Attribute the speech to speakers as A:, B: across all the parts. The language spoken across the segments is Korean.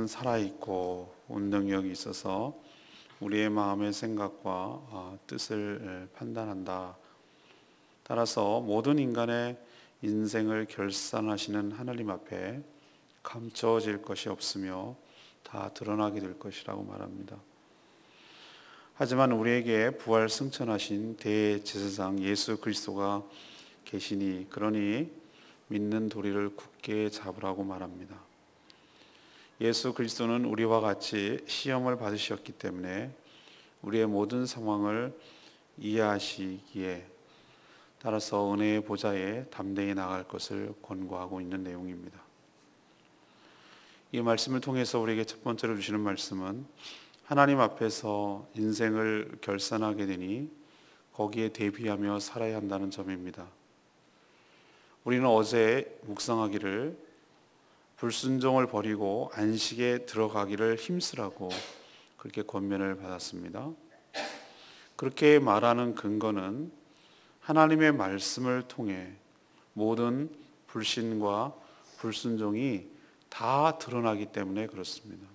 A: 말씀은 살아있고 운동력이 있어서 우리의 마음의 생각과 뜻을 판단한다. 따라서 모든 인간의 인생을 결산하시는 하나님 앞에 감춰질 것이 없으며 다 드러나게 될 것이라고 말합니다. 하지만 우리에게 부활 승천하신 대제사장 예수 그리스도가 계시니 그러니 믿는 도리를 굳게 잡으라고 말합니다. 예수 그리스도는 우리와 같이 시험을 받으셨기 때문에 우리의 모든 상황을 이해하시기에 따라서 은혜의 보좌에 담대히 나갈 것을 권고하고 있는 내용입니다. 이 말씀을 통해서 우리에게 첫 번째로 주시는 말씀은 하나님 앞에서 인생을 결산하게 되니 거기에 대비하며 살아야 한다는 점입니다. 우리는 어제 묵상하기를 불순종을 버리고 안식에 들어가기를 힘쓰라고 그렇게 권면을 받았습니다. 그렇게 말하는 근거는 하나님의 말씀을 통해 모든 불신과 불순종이 다 드러나기 때문에 그렇습니다.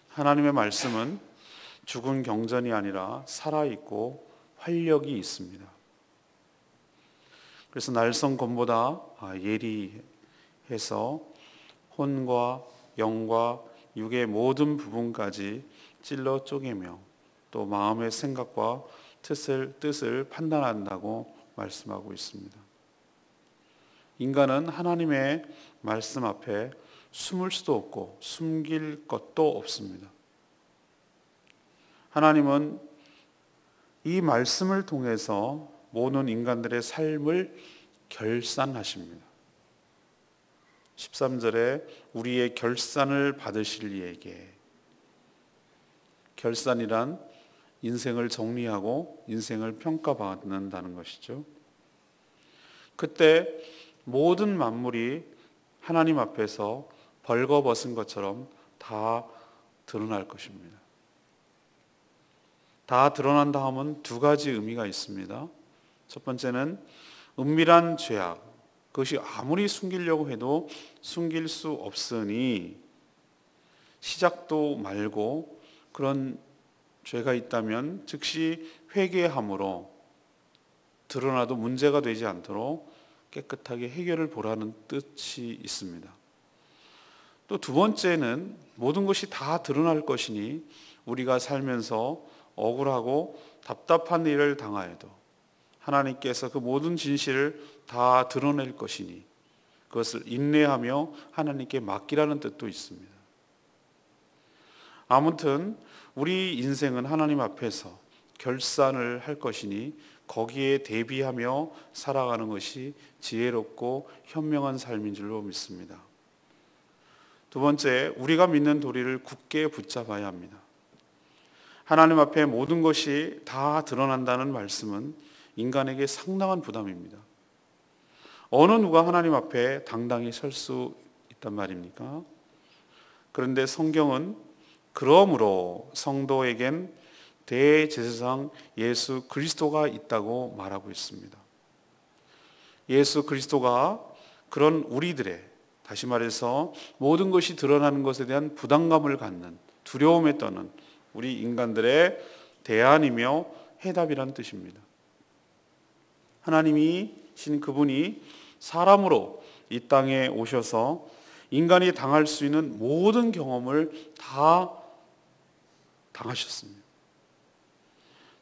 A: 하나님의 말씀은 죽은 경전이 아니라 살아있고 활력이 있습니다. 그래서 날성검보다 예리해서 혼과 영과 육의 모든 부분까지 찔러 쪼개며 또 마음의 생각과 뜻을 판단한다고 말씀하고 있습니다. 인간은 하나님의 말씀 앞에 숨을 수도 없고 숨길 것도 없습니다. 하나님은 이 말씀을 통해서 모든 인간들의 삶을 결산하십니다. 13절에 우리의 결산을 받으실 이에게, 결산이란 인생을 정리하고 인생을 평가받는다는 것이죠. 그때 모든 만물이 하나님 앞에서 벌거벗은 것처럼 다 드러날 것입니다. 다 드러난다 하면 두 가지 의미가 있습니다. 첫 번째는 은밀한 죄악, 그것이 아무리 숨기려고 해도 숨길 수 없으니 시작도 말고 그런 죄가 있다면 즉시 회개함으로 드러나도 문제가 되지 않도록 깨끗하게 해결을 보라는 뜻이 있습니다. 또 두 번째는 모든 것이 다 드러날 것이니 우리가 살면서 억울하고 답답한 일을 당하여도 하나님께서 그 모든 진실을 다 드러낼 것이니 그것을 인내하며 하나님께 맡기라는 뜻도 있습니다. 아무튼 우리 인생은 하나님 앞에서 결산을 할 것이니 거기에 대비하며 살아가는 것이 지혜롭고 현명한 삶인 줄로 믿습니다. 두 번째, 우리가 믿는 도리를 굳게 붙잡아야 합니다. 하나님 앞에 모든 것이 다 드러난다는 말씀은 인간에게 상당한 부담입니다. 어느 누가 하나님 앞에 당당히 설 수 있단 말입니까? 그런데 성경은 그러므로 성도에겐 대제사장 예수 그리스도가 있다고 말하고 있습니다. 예수 그리스도가 그런 우리들의, 다시 말해서 모든 것이 드러나는 것에 대한 부담감을 갖는, 두려움에 떠는 우리 인간들의 대안이며 해답이라는 뜻입니다. 하나님이신 그분이 사람으로 이 땅에 오셔서 인간이 당할 수 있는 모든 경험을 다 당하셨습니다.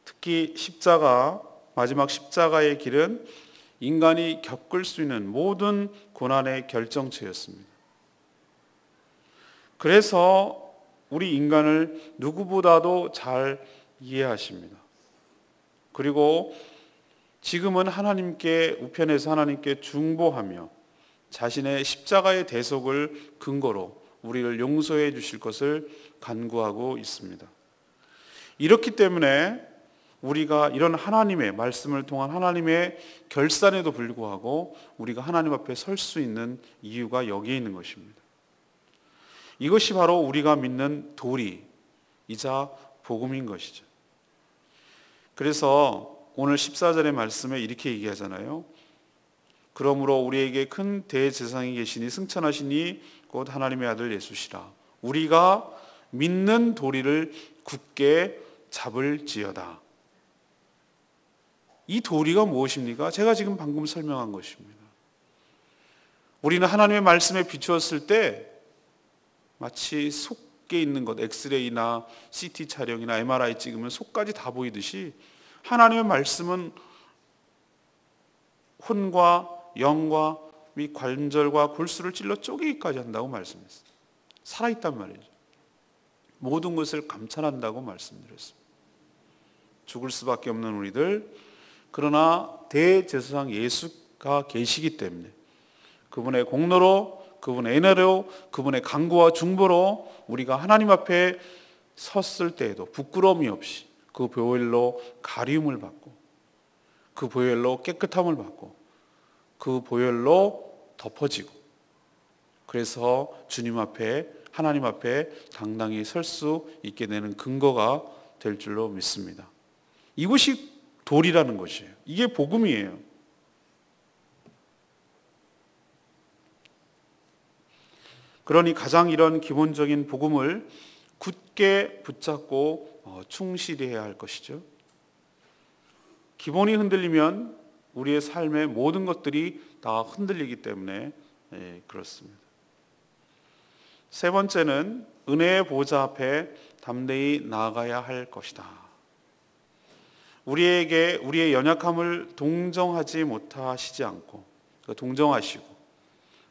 A: 특히 십자가, 마지막 십자가의 길은 인간이 겪을 수 있는 모든 고난의 결정체였습니다. 그래서 우리 인간을 누구보다도 잘 이해하십니다. 그리고 지금은 하나님께 우편에서 하나님께 중보하며 자신의 십자가의 대속을 근거로 우리를 용서해 주실 것을 간구하고 있습니다. 이렇기 때문에 우리가 이런 하나님의 말씀을 통한 하나님의 결산에도 불구하고 우리가 하나님 앞에 설 수 있는 이유가 여기에 있는 것입니다. 이것이 바로 우리가 믿는 도리이자 복음인 것이죠. 그래서 오늘 14절의 말씀에 이렇게 얘기하잖아요. 그러므로 우리에게 큰 대제사장이 계시니 승천하시니 곧 하나님의 아들 예수시라. 우리가 믿는 도리를 굳게 잡을지어다. 이 도리가 무엇입니까? 제가 지금 방금 설명한 것입니다. 우리는 하나님의 말씀에 비추었을 때 마치 속에 있는 것, 엑스레이나 CT 촬영이나 MRI 찍으면 속까지 다 보이듯이 하나님의 말씀은 혼과 영과 및 관절과 골수를 찔러 쪼개기까지 한다고 말씀했어요. 살아있단 말이죠. 모든 것을 감찰한다고 말씀드렸습니다. 죽을 수밖에 없는 우리들, 그러나 대제사장 예수가 계시기 때문에 그분의 공로로, 그분의 은혜로, 그분의 강구와 중보로 우리가 하나님 앞에 섰을 때에도 부끄러움이 없이 그 보혈로 가리움을 받고, 그 보혈로 깨끗함을 받고, 그 보혈로 덮어지고, 그래서 주님 앞에, 하나님 앞에 당당히 설 수 있게 되는 근거가 될 줄로 믿습니다. 이것이 도리라는 것이에요. 이게 복음이에요. 그러니 가장 이런 기본적인 복음을 굳게 붙잡고 충실히 해야 할 것이죠. 기본이 흔들리면 우리의 삶의 모든 것들이 다 흔들리기 때문에 그렇습니다. 세 번째는 은혜의 보좌 앞에 담대히 나아가야 할 것이다. 우리의 연약함을 동정하지 못하시지 않고, 동정하시고,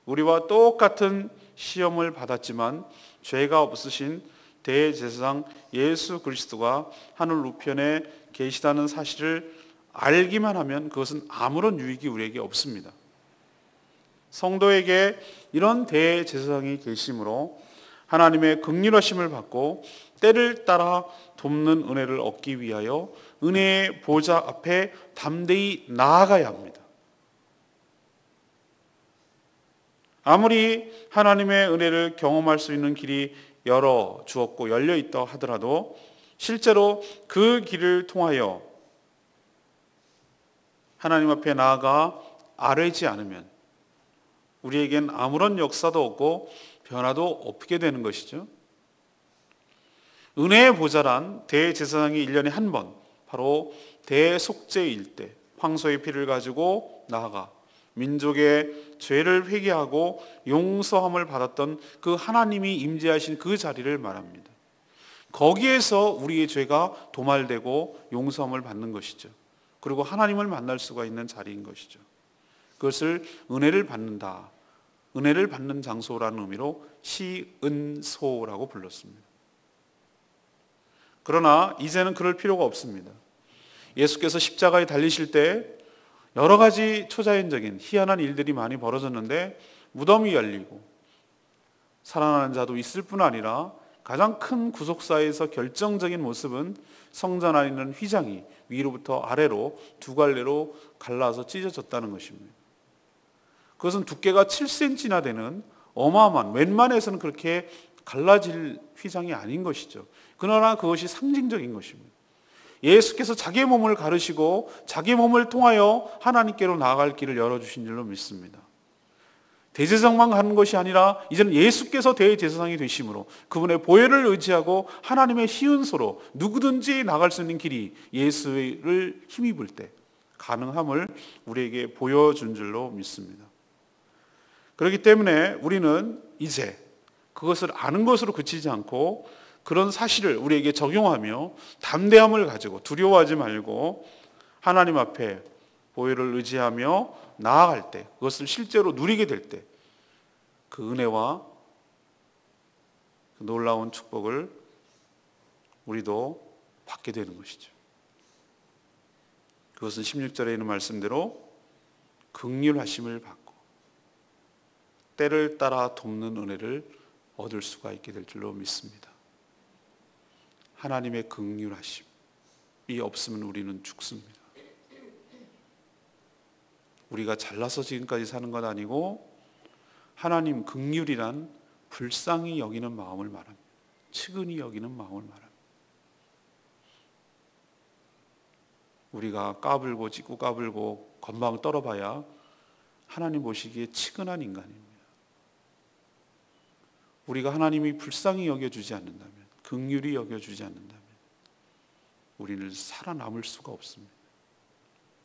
A: 우리와 똑같은 시험을 받았지만 죄가 없으신 대제사장 예수 그리스도가 하늘 우편에 계시다는 사실을 알기만 하면 그것은 아무런 유익이 우리에게 없습니다. 성도에게 이런 대제사장이 계심으로 하나님의 긍휼하심을 받고 때를 따라 돕는 은혜를 얻기 위하여 은혜의 보좌 앞에 담대히 나아가야 합니다. 아무리 하나님의 은혜를 경험할 수 있는 길이 열어 주었고 열려 있다 하더라도 실제로 그 길을 통하여 하나님 앞에 나아가 아뢰지 않으면 우리에겐 아무런 역사도 없고 변화도 없게 되는 것이죠. 은혜의 보좌란 대제사장이 1년에 한 번, 바로 대속죄일 때 황소의 피를 가지고 나아가 민족의 죄를 회개하고 용서함을 받았던 그 하나님이 임재하신 그 자리를 말합니다. 거기에서 우리의 죄가 도말되고 용서함을 받는 것이죠. 그리고 하나님을 만날 수가 있는 자리인 것이죠. 그것을 은혜를 받는다, 은혜를 받는 장소라는 의미로 시은소라고 불렀습니다. 그러나 이제는 그럴 필요가 없습니다. 예수께서 십자가에 달리실 때 여러 가지 초자연적인 희한한 일들이 많이 벌어졌는데 무덤이 열리고 살아나는 자도 있을 뿐 아니라 가장 큰 구속사에서 결정적인 모습은 성전 안에 있는 휘장이 위로부터 아래로 두 갈래로 갈라서 찢어졌다는 것입니다. 그것은 두께가 7cm나 되는 어마어마한, 웬만해서는 그렇게 갈라질 휘장이 아닌 것이죠. 그러나 그것이 상징적인 것입니다. 예수께서 자기의 몸을 가르시고 자기 몸을 통하여 하나님께로 나아갈 길을 열어주신 줄로 믿습니다. 대제사장만 가는 것이 아니라 이제는 예수께서 대제사장이 되심으로 그분의 보혈을 의지하고 하나님의 시은소로 누구든지 나갈 수 있는 길이 예수를 힘입을 때 가능함을 우리에게 보여준 줄로 믿습니다. 그렇기 때문에 우리는 이제 그것을 아는 것으로 그치지 않고 그런 사실을 우리에게 적용하며 담대함을 가지고 두려워하지 말고 하나님 앞에 보혈을 의지하며 나아갈 때, 그것을 실제로 누리게 될 때 그 은혜와 그 놀라운 축복을 우리도 받게 되는 것이죠. 그것은 16절에 있는 말씀대로 긍휼하심을 받고 때를 따라 돕는 은혜를 얻을 수가 있게 될 줄로 믿습니다. 하나님의 긍휼하심이 없으면 우리는 죽습니다. 우리가 잘나서 지금까지 사는 것 아니고 하나님 긍휼이란 불쌍히 여기는 마음을 말합니다. 측은히 여기는 마음을 말합니다. 우리가 까불고 찢고 까불고 건방 떨어봐야 하나님 보시기에 측은한 인간입니다. 우리가 하나님이 불쌍히 여겨주지 않는다면, 긍휼히 여겨주지 않는다면 우리는 살아남을 수가 없습니다.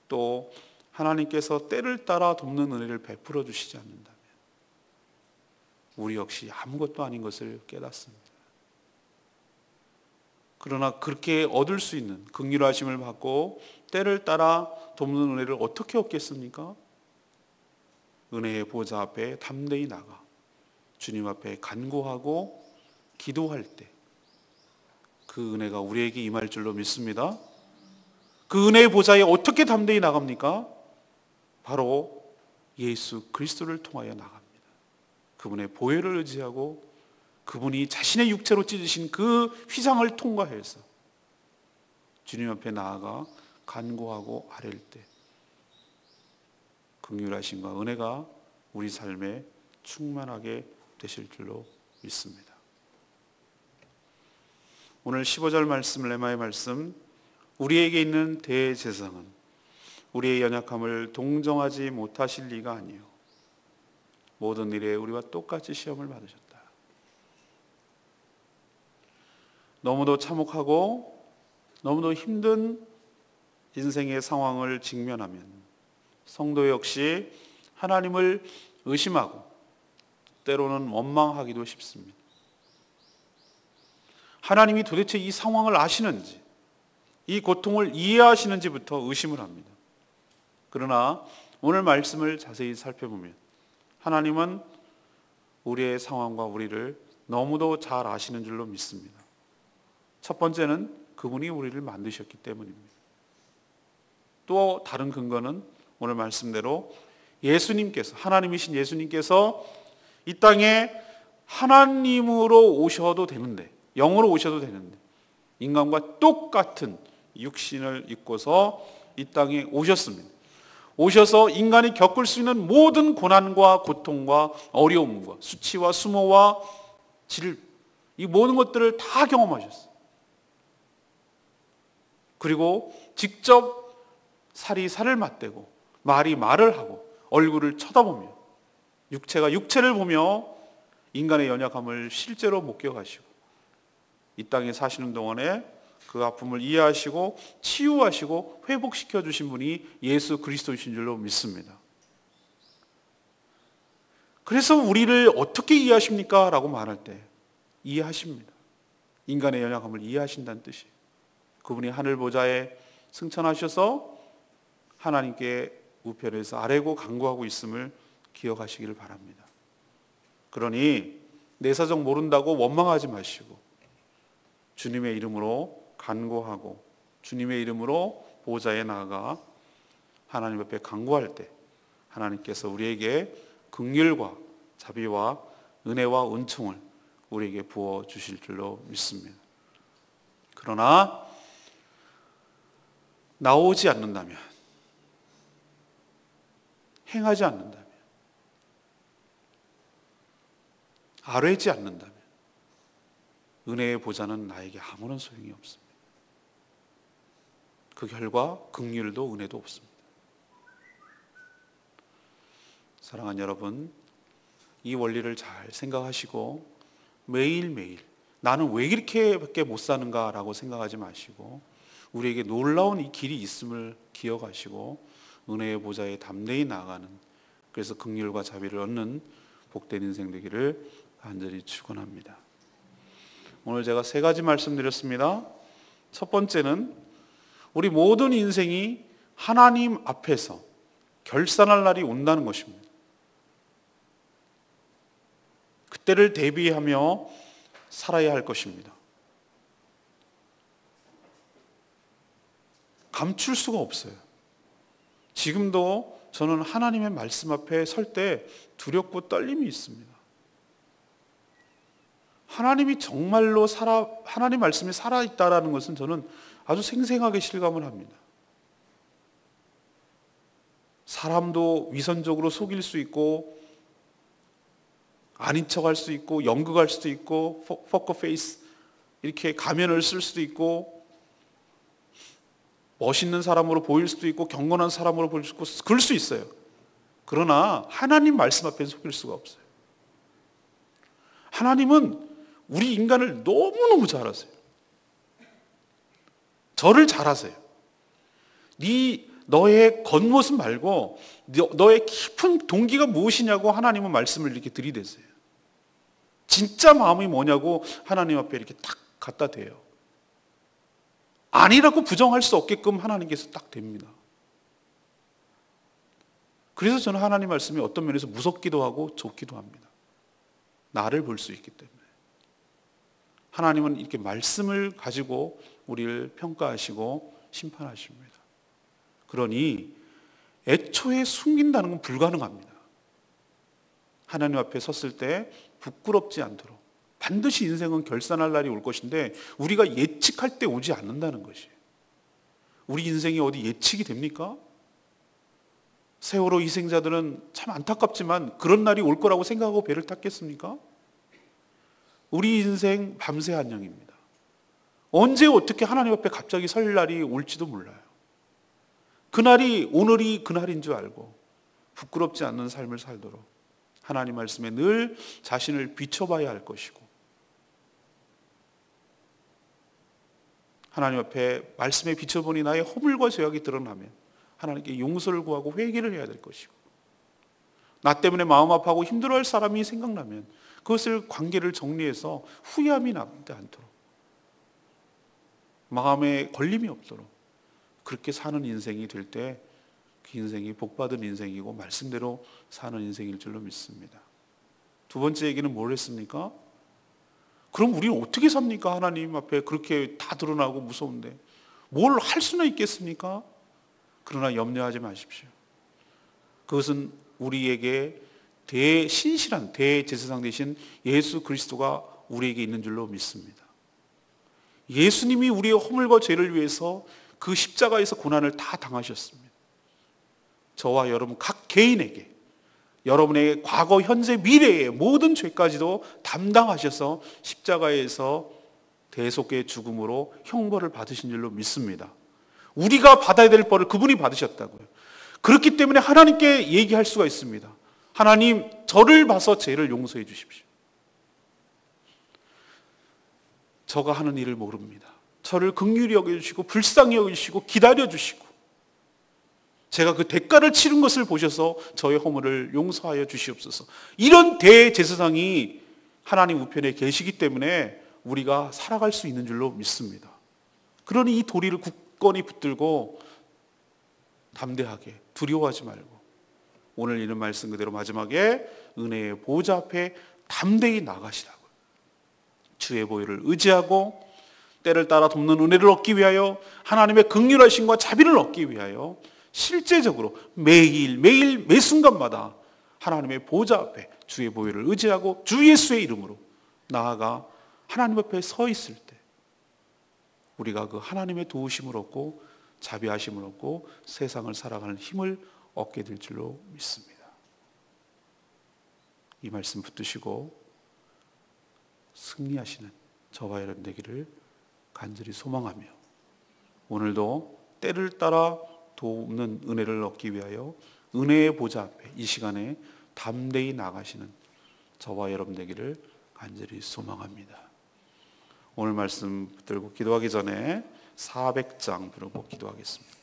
A: 또 하나님께서 때를 따라 돕는 은혜를 베풀어 주시지 않는다면 우리 역시 아무것도 아닌 것을 깨닫습니다. 그러나 그렇게 얻을 수 있는 긍휼하심을 받고 때를 따라 돕는 은혜를 어떻게 얻겠습니까? 은혜의 보좌 앞에 담대히 나가 주님 앞에 간구하고 기도할 때 그 은혜가 우리에게 임할 줄로 믿습니다. 그 은혜의 보좌에 어떻게 담대히 나갑니까? 바로 예수 그리스도를 통하여 나갑니다. 그분의 보혈을 의지하고 그분이 자신의 육체로 찢으신 그 휘장을 통과해서 주님 앞에 나아가 간구하고 아뢰일 때 긍휼하심과 은혜가 우리 삶에 충만하게 되실 줄로 믿습니다. 오늘 15절 말씀, 레마의 말씀, 우리에게 있는 대제사장은 우리의 연약함을 동정하지 못하실 리가 아니요 모든 일에 우리와 똑같이 시험을 받으셨다. 너무도 참혹하고 너무도 힘든 인생의 상황을 직면하면 성도 역시 하나님을 의심하고 때로는 원망하기도 쉽습니다. 하나님이 도대체 이 상황을 아시는지, 이 고통을 이해하시는지부터 의심을 합니다. 그러나 오늘 말씀을 자세히 살펴보면 하나님은 우리의 상황과 우리를 너무도 잘 아시는 줄로 믿습니다. 첫 번째는 그분이 우리를 만드셨기 때문입니다. 또 다른 근거는 오늘 말씀대로 예수님께서, 하나님이신 예수님께서 이 땅에 하나님으로 오셔도 되는데, 영으로 오셔도 되는데 인간과 똑같은 육신을 입고서 이 땅에 오셨습니다. 오셔서 인간이 겪을 수 있는 모든 고난과 고통과 어려움과 수치와 수모와 질, 이 모든 것들을 다 경험하셨어요. 그리고 직접 살이 살을 맞대고 말이 말을 하고 얼굴을 쳐다보며 육체가 육체를 보며 인간의 연약함을 실제로 목격하시고 이 땅에 사시는 동안에 그 아픔을 이해하시고 치유하시고 회복시켜 주신 분이 예수 그리스도이신 줄로 믿습니다. 그래서 우리를 어떻게 이해하십니까? 라고 말할 때 이해하십니다. 인간의 연약함을 이해하신다는 뜻이에요. 그분이 하늘 보좌에 승천하셔서 하나님께 우편에서 아뢰고 간구하고 있음을 기억하시기를 바랍니다. 그러니 내 사정 모른다고 원망하지 마시고 주님의 이름으로 간구하고 주님의 이름으로 보좌에 나아가 하나님 앞에 간구할 때 하나님께서 우리에게 긍휼과 자비와 은혜와 은총을 우리에게 부어 주실 줄로 믿습니다. 그러나 나오지 않는다면, 행하지 않는다면, 아뢰지 않는다면 은혜의 보좌는 나에게 아무런 소용이 없습니다. 그 결과 긍휼도 은혜도 없습니다. 사랑하는 여러분, 이 원리를 잘 생각하시고 매일매일 나는 왜 이렇게밖에 못 사는가 라고 생각하지 마시고 우리에게 놀라운 이 길이 있음을 기억하시고 은혜의 보좌에 담대히 나아가는, 그래서 긍휼과 자비를 얻는 복된 인생 되기를 간절히 축원합니다. 오늘 제가 3가지 말씀드렸습니다. 첫 번째는 우리 모든 인생이 하나님 앞에서 결산할 날이 온다는 것입니다. 그때를 대비하며 살아야 할 것입니다. 감출 수가 없어요. 지금도 저는 하나님의 말씀 앞에 설 때 두렵고 떨림이 있습니다. 하나님이 정말로 하나님 말씀이 살아있다라는 것은 저는 아주 생생하게 실감을 합니다. 사람도 위선적으로 속일 수 있고 아닌 척할 수 있고 연극할 수도 있고 포커페이스 이렇게 가면을 쓸 수도 있고 멋있는 사람으로 보일 수도 있고 경건한 사람으로 보일 수 있고 그럴 수 있어요. 그러나 하나님 말씀 앞에는 속일 수가 없어요. 하나님은 우리 인간을 너무너무 잘 아세요. 저를 잘 아세요. 너의 겉모습 말고 너의 깊은 동기가 무엇이냐고 하나님은 말씀을 이렇게 들이대세요. 진짜 마음이 뭐냐고 하나님 앞에 이렇게 딱 갖다 대요. 아니라고 부정할 수 없게끔 하나님께서 딱 됩니다. 그래서 저는 하나님 말씀이 어떤 면에서 무섭기도 하고 좋기도 합니다. 나를 볼 수 있기 때문에. 하나님은 이렇게 말씀을 가지고 우리를 평가하시고 심판하십니다. 그러니 애초에 숨긴다는 건 불가능합니다. 하나님 앞에 섰을 때 부끄럽지 않도록 반드시 인생은 결산할 날이 올 것인데 우리가 예측할 때 오지 않는다는 것이에요. 우리 인생이 어디 예측이 됩니까? 세월호 희생자들은 참 안타깝지만 그런 날이 올 거라고 생각하고 배를 탔겠습니까? 우리 인생 밤새 한영입니다. 언제 어떻게 하나님 앞에 갑자기 설 날이 올지도 몰라요. 그날이 오늘이 그날인 줄 알고 부끄럽지 않는 삶을 살도록 하나님 말씀에 늘 자신을 비춰봐야 할 것이고, 하나님 앞에 말씀에 비춰보니 나의 허물과 죄악이 드러나면 하나님께 용서를 구하고 회개를 해야 될 것이고, 나 때문에 마음 아파하고 힘들어할 사람이 생각나면 그것을 관계를 정리해서 후회함이 남지 않도록, 마음에 걸림이 없도록 그렇게 사는 인생이 될 때 그 인생이 복받은 인생이고 말씀대로 사는 인생일 줄로 믿습니다. 두 번째 얘기는 뭘 했습니까? 그럼 우리는 어떻게 삽니까? 하나님 앞에 그렇게 다 드러나고 무서운데 뭘 할 수는 있겠습니까? 그러나 염려하지 마십시오. 그것은 우리에게 신실한 대제사장 되신 예수 그리스도가 우리에게 있는 줄로 믿습니다. 예수님이 우리의 허물과 죄를 위해서 그 십자가에서 고난을 다 당하셨습니다. 저와 여러분 각 개인에게 여러분의 과거, 현재, 미래의 모든 죄까지도 담당하셔서 십자가에서 대속의 죽음으로 형벌을 받으신 줄로 믿습니다. 우리가 받아야 될 벌을 그분이 받으셨다고요. 그렇기 때문에 하나님께 얘기할 수가 있습니다. 하나님, 저를 봐서 죄를 용서해 주십시오. 저가 하는 일을 모릅니다. 저를 긍휼히 여겨주시고 불쌍히 여겨주시고 기다려주시고 제가 그 대가를 치른 것을 보셔서 저의 허물을 용서하여 주시옵소서. 이런 대제사장이 하나님 우편에 계시기 때문에 우리가 살아갈 수 있는 줄로 믿습니다. 그러니 이 도리를 굳건히 붙들고 담대하게 두려워하지 말고 오늘 이런 말씀 그대로 마지막에 은혜의 보좌 앞에 담대히 나가시라고요. 주의 보혈을 의지하고 때를 따라 돕는 은혜를 얻기 위하여 하나님의 긍휼하심과 자비를 얻기 위하여 실제적으로 매일 매 순간마다 하나님의 보좌 앞에 주의 보혈을 의지하고 주 예수의 이름으로 나아가 하나님 앞에 서 있을 때 우리가 그 하나님의 도우심을 얻고 자비하심을 얻고 세상을 살아가는 힘을 얻게 될 줄로 믿습니다. 이 말씀 붙드시고 승리하시는 저와 여러분 되기를 간절히 소망하며 오늘도 때를 따라 돕는 은혜를 얻기 위하여 은혜의 보좌 앞에 이 시간에 담대히 나가시는 저와 여러분 되기를 간절히 소망합니다. 오늘 말씀 붙들고 기도하기 전에 400장 부르고 기도하겠습니다.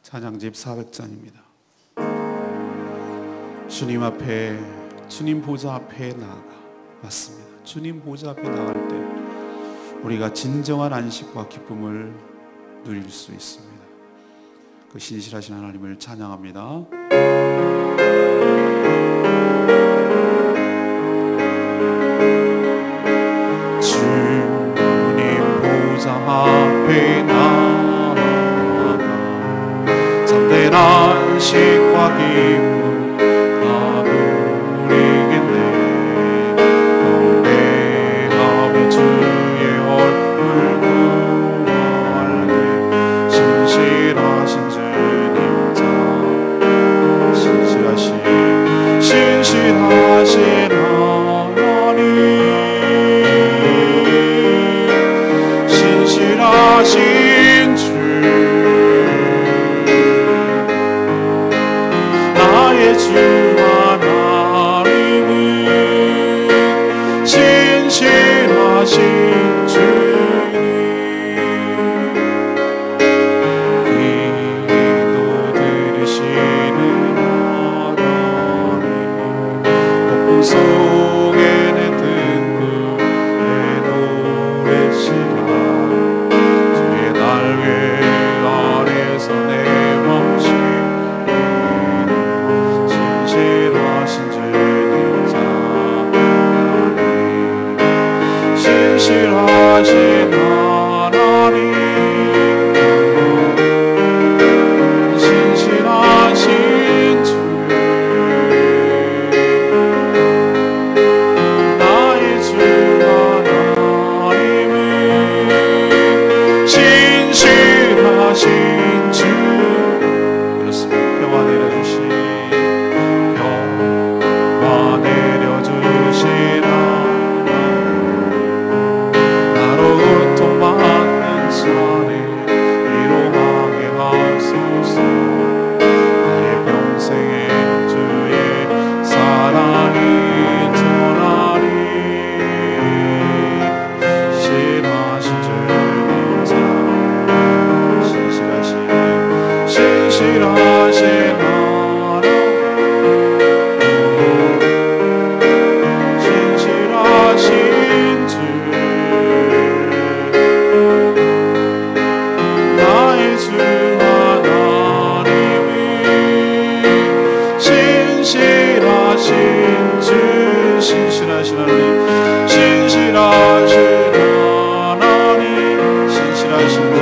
A: 찬양집 400장입니다. 주님 앞에, 주님 보좌 앞에 나아가, 맞습니다. 주님 보좌 앞에 나갈 때 우리가 진정한 안식과 기쁨을 누릴 수 있습니다. 그 신실하신 하나님을 찬양합니다. 주님 보좌 앞에 나아가 참된 안식과 기쁨 신실하신 주 나의 주 하나님은 신실하신 주님, 기도 들으시는 하나님, 폭풍 속에 내 등불에 노래시라. 주의 날개 아래서 내 멈추기를 신실하신 주님 찬양하니, 신실하신 하나님, 신실하신 주, 나의 주 하나님은 신실하신 주. 그렇습니다. 평화 내려주시라. 나로 고통받는 자를 위로하게 하소서. 나의 평생에 주의 사랑이 전하리. 신실하신 주님 참 신실하신 하나님, 신실하신 주, 나의 주 하나님은 신실하신 주, 신실하신 하나님, 신실하신 하나님, 신실하신 주,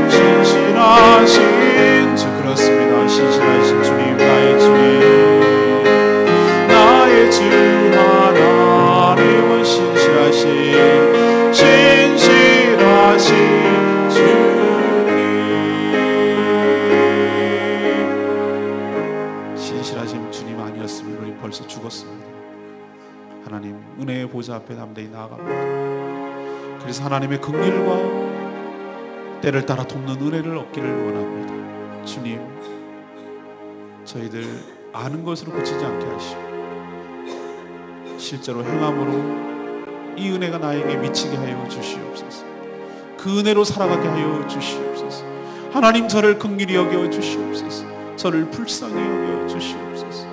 A: 신실하신 주. 그렇습니다. 신실하신 주님, 나의 주님, 나의 주 하나님은 신실하신 주님, 신실하신 주님 아니었으면 우리 벌써 죽었습니다. 하나님 은혜의 보좌 앞에 담대히 나아갑니다. 그래서 하나님의 긍휼과 때를 따라 돕는 은혜를 얻기를 원합니다. 주님, 저희들 아는 것으로 그치지 않게 하시고 실제로 행함으로 이 은혜가 나에게 미치게 하여 주시옵소서. 그 은혜로 살아가게 하여 주시옵소서. 하나님, 저를 긍휼히 여겨 주시옵소서. 저를 불쌍히 여겨 주시옵소서.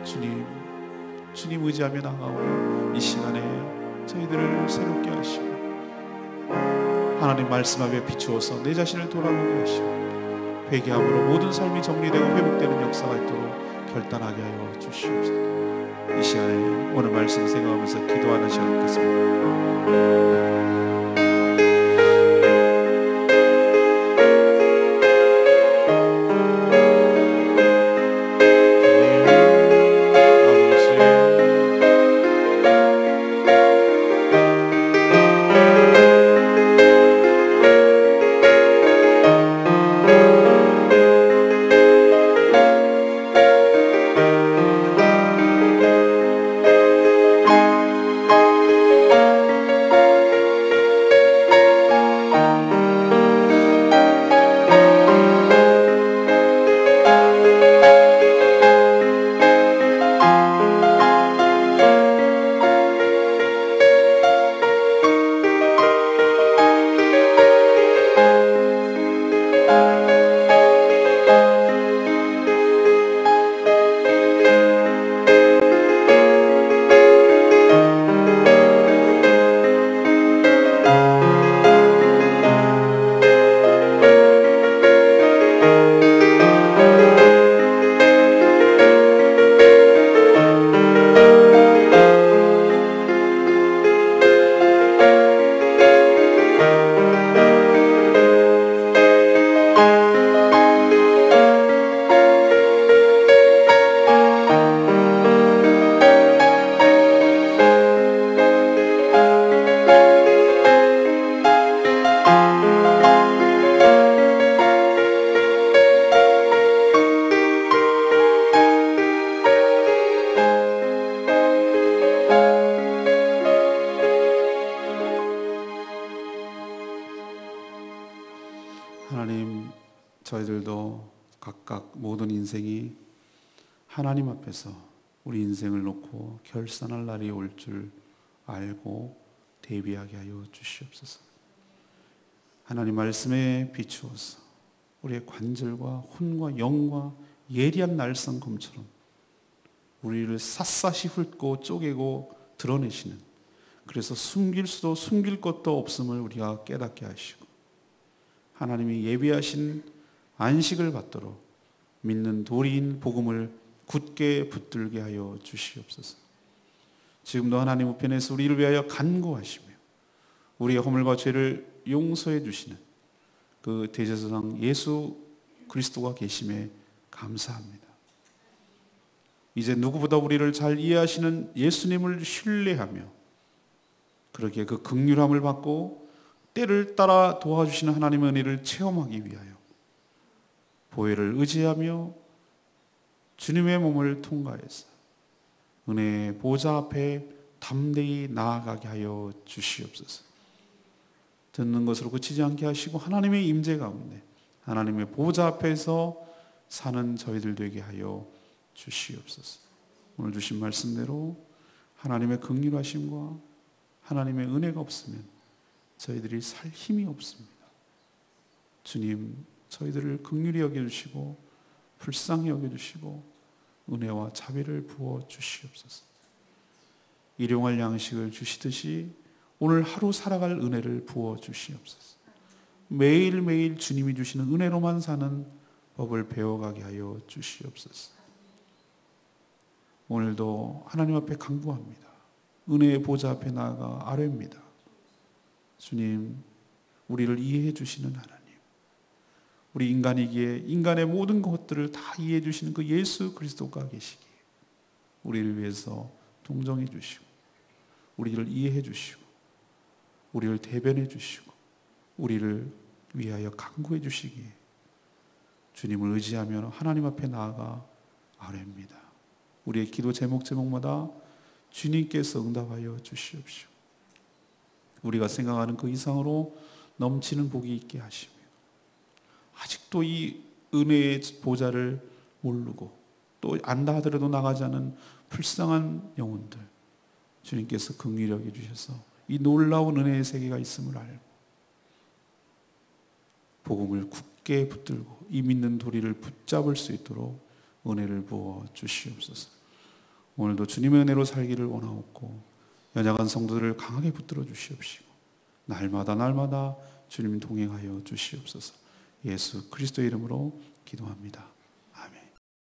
A: 주님 의지하며 나아오니 이 시간에 저희들을 새롭게 하시고 하나님 말씀 앞에 비추어서 내 자신을 돌아보게 하시고 회개함으로 모든 삶이 정리되고 회복되는 역사가 있도록 결단하게 하여 주시옵소서. 이 시간에 오늘 말씀 생각하면서 기도하는 시간 갖겠습니다. 각각 모든 인생이 하나님 앞에서 우리 인생을 놓고 결산할 날이 올 줄 알고 대비하게 하여 주시옵소서. 하나님 말씀에 비추어서 우리의 관절과 혼과 영과 예리한 날성검처럼 우리를 샅샅이 훑고 쪼개고 드러내시는, 그래서 숨길 수도 숨길 것도 없음을 우리가 깨닫게 하시고 하나님이 예비하신 안식을 받도록 믿는 도리인 복음을 굳게 붙들게 하여 주시옵소서. 지금도 하나님 우편에서 우리를 위하여 간구하시며 우리의 허물과 죄를 용서해 주시는 그 대제사장 예수 그리스도가 계심에 감사합니다. 이제 누구보다 우리를 잘 이해하시는 예수님을 신뢰하며 그렇게 그 긍휼함을 받고 때를 따라 도와주시는 하나님의 은혜를 체험하기 위하여 보혈을 의지하며 주님의 몸을 통과해서 은혜의 보좌 앞에 담대히 나아가게 하여 주시옵소서. 듣는 것으로 그치지 않게 하시고 하나님의 임재 가운데 하나님의 보좌 앞에서 사는 저희들 되게 하여 주시옵소서. 오늘 주신 말씀대로 하나님의 긍휼하심과 하나님의 은혜가 없으면 저희들이 살 힘이 없습니다. 주님, 저희들을 긍휼히 여겨주시고 불쌍히 여겨주시고 은혜와 자비를 부어 주시옵소서. 일용할 양식을 주시듯이 오늘 하루 살아갈 은혜를 부어 주시옵소서. 매일매일 주님이 주시는 은혜로만 사는 법을 배워가게 하여 주시옵소서. 오늘도 하나님 앞에 간구합니다. 은혜의 보좌 앞에 나아가 아뢰입니다. 주님, 우리를 이해해 주시는 하나님, 우리 인간이기에 인간의 모든 것들을 다 이해해 주시는 그 예수 그리스도가 계시기에 우리를 위해서 동정해 주시고 우리를 이해해 주시고 우리를 대변해 주시고 우리를 위하여 간구해 주시기에 주님을 의지하며 하나님 앞에 나아가 아뢰입니다. 우리의 기도 제목마다 주님께서 응답하여 주시옵시고 우리가 생각하는 그 이상으로 넘치는 복이 있게 하시며 아직도 이 은혜의 보좌를 모르고 또 안다 하더라도 나가지 않은 불쌍한 영혼들 주님께서 긍휼히 여겨 주셔서 이 놀라운 은혜의 세계가 있음을 알고 복음을 굳게 붙들고 이 믿는 도리를 붙잡을 수 있도록 은혜를 부어 주시옵소서. 오늘도 주님의 은혜로 살기를 원하옵고 연약한 성도들을 강하게 붙들어 주시옵시고 날마다 주님 동행하여 주시옵소서. 예수 그리스도의 이름으로 기도합니다.